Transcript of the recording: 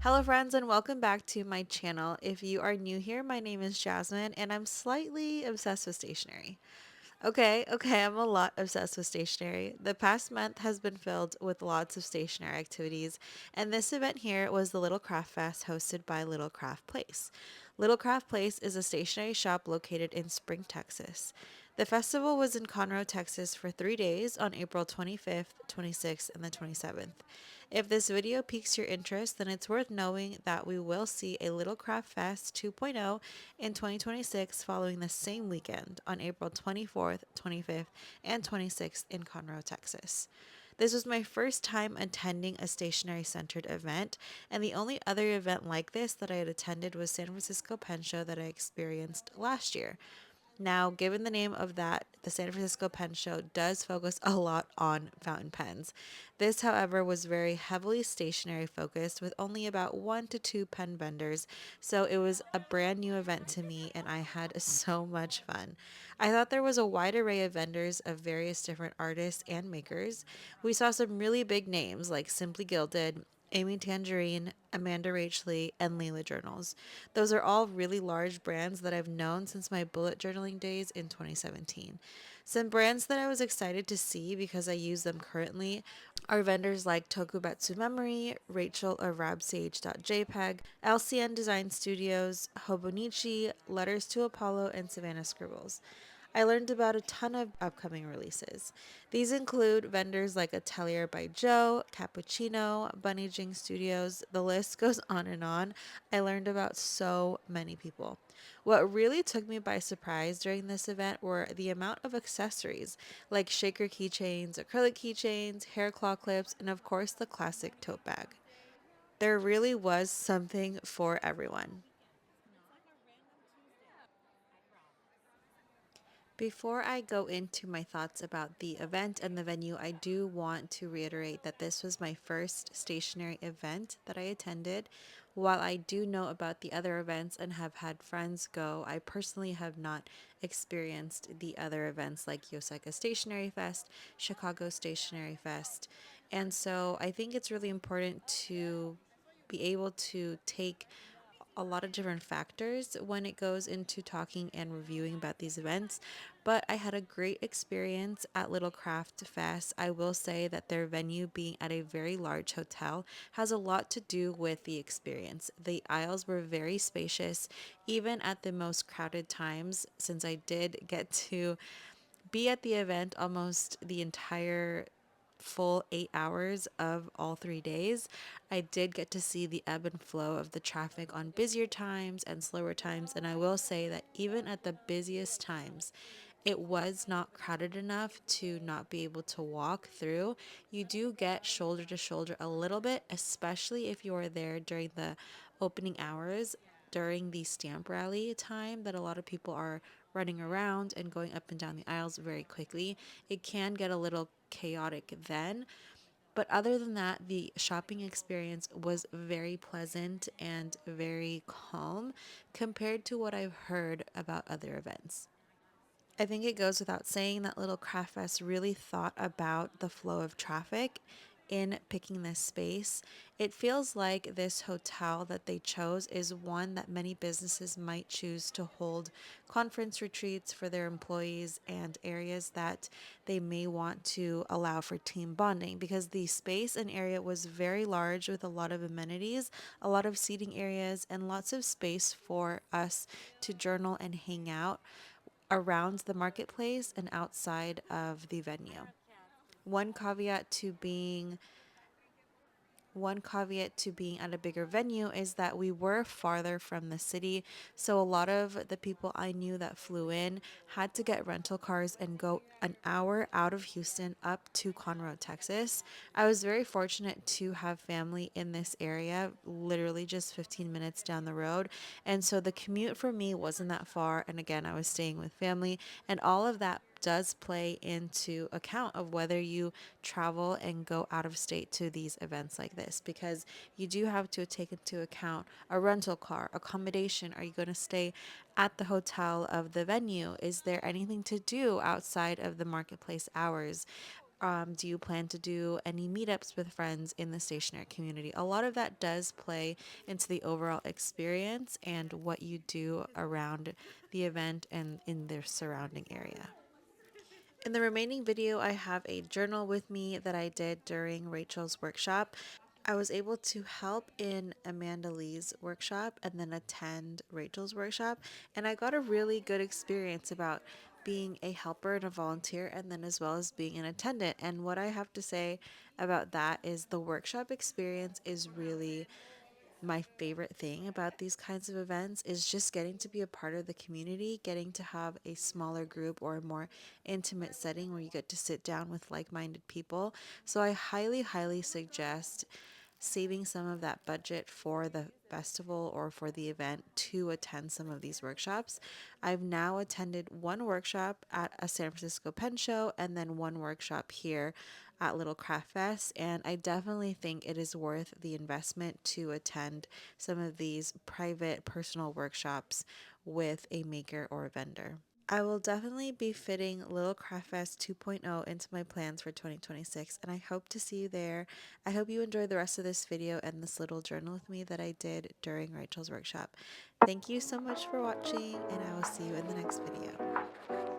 Hello friends and welcome back to my channel. If you are new here, my name is Jasmine and I'm slightly obsessed with stationery. Okay, I'm a lot obsessed with stationery. The past month has been filled with lots of stationery activities, and this event here was the Little Craft Fest hosted by Little Craft Place. Little Craft Place is a stationery shop located in Spring, Texas. The festival was in Conroe, Texas for 3 days on April 25th, 26th, and the 27th. If this video piques your interest, then it's worth knowing that we will see a Little Craft Fest 2.0 in 2026 following the same weekend on April 24th, 25th, and 26th in Conroe, Texas. This was my first time attending a stationery centered event, and the only other event like this that I had attended was San Francisco Pen Show that I experienced last year. Now, given the name of that, the San Francisco Pen Show does focus a lot on fountain pens. This, however, was very heavily stationery focused with only about 1 to 2 pen vendors, so it was a brand new event to me and I had so much fun. I thought there was a wide array of vendors of various different artists and makers. We saw some really big names like Simply Gilded, Amy Tangerine, Amanda Rachley, and Leila Journals. Those are all really large brands that I've known since my bullet journaling days in 2017. Some brands that I was excited to see because I use them currently are vendors like Tokubetsu Memory, Rachel or Rabch.jpg, LCN Design Studios, Hobonichi, Letters to Apollo, and Savannah Scribbles. I learned about a ton of upcoming releases. These include vendors like Atelier by Joe, Cappuccino, Bunny Jing Studios, the list goes on and on. I learned about so many people. What really took me by surprise during this event were the amount of accessories like shaker keychains, acrylic keychains, hair claw clips, and of course the classic tote bag. There really was something for everyone. Before I go into my thoughts about the event and the venue, I do want to reiterate that this was my first stationary event that I attended. While I do know about the other events and have had friends go, I personally have not experienced the other events like Yosaka Stationery Fest, Chicago Stationery Fest. And so I think it's really important to be able to take a lot of different factors when it goes into talking and reviewing about these events. But I had a great experience at Little Craft Fest. I will say that their venue being at a very large hotel has a lot to do with the experience. The aisles were very spacious, even at the most crowded times, since I did get to be at the event almost the entire full 8 hours of all 3 days. I did get to see the ebb and flow of the traffic on busier times and slower times, and I will say that even at the busiest times, it was not crowded enough to not be able to walk through. You do get shoulder to shoulder a little bit, especially if you are there during the opening hours, during the stamp rally time that a lot of people are running around and going up and down the aisles very quickly. It can get a little chaotic then. But other than that, the shopping experience was very pleasant and very calm compared to what I've heard about other events. I think it goes without saying that Little Craft Fest really thought about the flow of traffic in picking this space. It feels like this hotel that they chose is one that many businesses might choose to hold conference retreats for their employees and areas that they may want to allow for team bonding because the space and area was very large with a lot of amenities, a lot of seating areas, and lots of space for us to journal and hang out around the marketplace and outside of the venue. One caveat to being one caveat to being at a bigger venue is that we were farther from the city. So a lot of the people I knew that flew in had to get rental cars and go an hour out of Houston up to Conroe, Texas. I was very fortunate to have family in this area, literally just 15 minutes down the road. And so the commute for me wasn't that far. And again, I was staying with family, and all of that does play into account of whether you travel and go out of state to these events like this, because you do have to take into account a rental car, accommodation. Are you going to stay at the hotel of the venue? Is there anything to do outside of the marketplace hours? Do you plan to do any meetups with friends in the stationery community? A lot of that does play into the overall experience and what you do around the event and in their surrounding area. In the remaining video, I have a journal with me that I did during Rachel's workshop. I was able to help in Amanda Lee's workshop and then attend Rachel's workshop, and I got a really good experience about being a helper and a volunteer, and then as well as being an attendant. And what I have to say about that is the workshop experience is really my favorite thing about these kinds of events is just getting to be a part of the community, getting to have a smaller group or a more intimate setting where you get to sit down with like-minded people. So I highly, highly suggest saving some of that budget for the festival or for the event to attend some of these workshops. I've now attended one workshop at a San Francisco pen show and then one workshop here at Little Craft Fest, and I definitely think it is worth the investment to attend some of these private personal workshops with a maker or a vendor. I will definitely be fitting Little Craft Fest 2.0 into my plans for 2026, and I hope to see you there. I hope you enjoy the rest of this video and this little journal with me that I did during Rachel's workshop. Thank you so much for watching, and I will see you in the next video.